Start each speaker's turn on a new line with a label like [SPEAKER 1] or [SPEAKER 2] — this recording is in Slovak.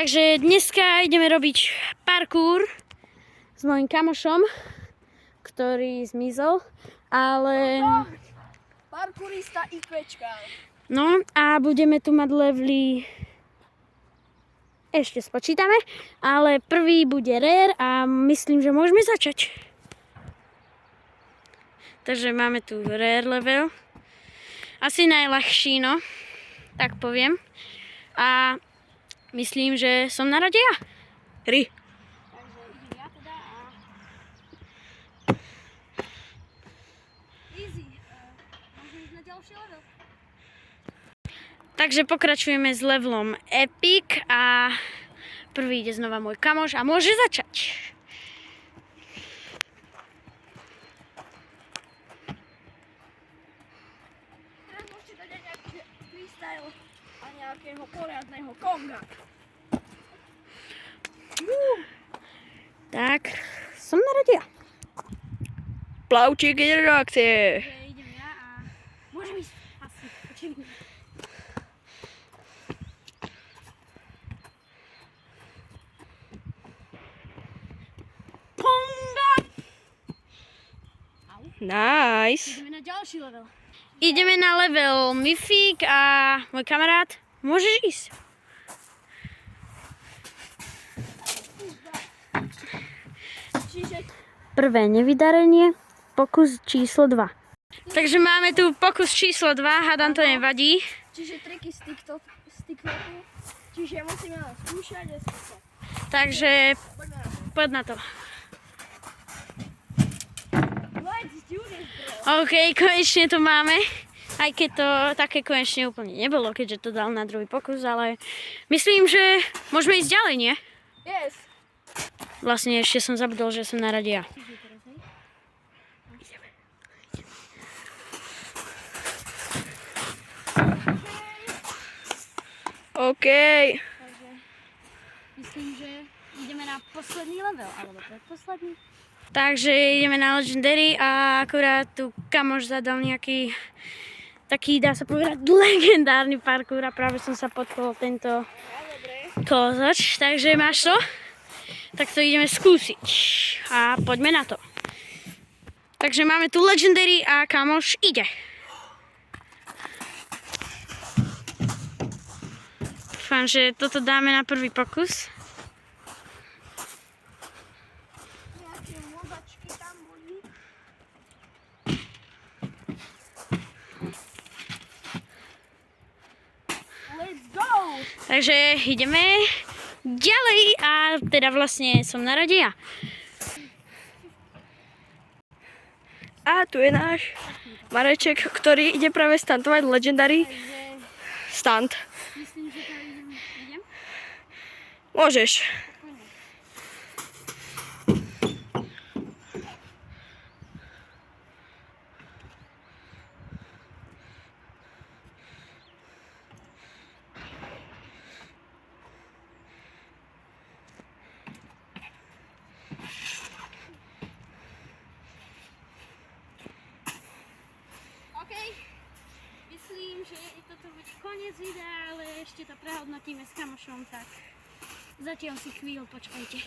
[SPEAKER 1] Takže dneska ideme robiť parkour s mojím kamošom, ktorý zmizol, ale...
[SPEAKER 2] Parkourista IQčka.
[SPEAKER 1] No a budeme tu mať levely, ešte spočítame, ale prvý bude rare a myslím, že môžeme začať. Takže máme tu rare level, asi najľahší, no, tak poviem. A myslím, že som na rade ja. Hry.
[SPEAKER 2] Takže idem ja teda a... Easy. Môžeme ísť na ďalší level.
[SPEAKER 1] Takže pokračujeme s levelom Epic a prvý ide znova môj kamoš a môže začať.
[SPEAKER 2] Teraz môžete dať aj nejaký freestyle a nejakého poriadného konga.
[SPEAKER 1] Tak, som na rade ja. Plavčík ide do akcie.
[SPEAKER 2] Takže idem ja a... Môžem ísť asi. Počujem.
[SPEAKER 1] Ponga! Nice.
[SPEAKER 2] Ideme na ďalší level.
[SPEAKER 1] Ideme na level Mythic a môj kamarát, môžeš ísť.
[SPEAKER 2] Čiže...
[SPEAKER 1] Prvé nevydarenie, pokus číslo 2. Takže máme tu pokus číslo 2, hádam to nevadí.
[SPEAKER 2] Čiže triky z TikToku. Čiže musíme len skúšať a skúšať.
[SPEAKER 1] Takže
[SPEAKER 2] Poďme na to.
[SPEAKER 1] poď na to.
[SPEAKER 2] Let's do this, bro.
[SPEAKER 1] OK, konečne to máme. Aj keď to také konečne úplne nebolo, keďže to dal na druhý pokus, ale myslím, že môžeme ísť ďalej, nie?
[SPEAKER 2] Yes.
[SPEAKER 1] Vlastne ešte som zabudol, že som na rade ja. OK.
[SPEAKER 2] Takže myslím, že ideme na posledný level, alebo predposledný.
[SPEAKER 1] Takže ideme na Legendary a akurát tu kamoš zadal nejaký taký, dá sa povedať, legendárny parkour a práve som sa potkol tento kozač. Takže máš to? Tak to ideme skúsiť a poďme na to. Takže máme tu Legendary a kamoš ide. Dúfam, že toto dáme na prvý pokus.
[SPEAKER 2] Nejaké mozačky tam boli. Let's go!
[SPEAKER 1] Takže ideme ďalej a teda vlastne som na rade ja.
[SPEAKER 3] A tu je náš Mareček, ktorý ide práve stantovať Legendary
[SPEAKER 2] Takže
[SPEAKER 3] stunt.
[SPEAKER 2] myslím, že to idem.
[SPEAKER 3] Môžeš.
[SPEAKER 1] OK, myslím, že toto bude koniec videa, ale ešte to prehodnotíme s kamošom, tak zatiaľ si chvíľu počkajte.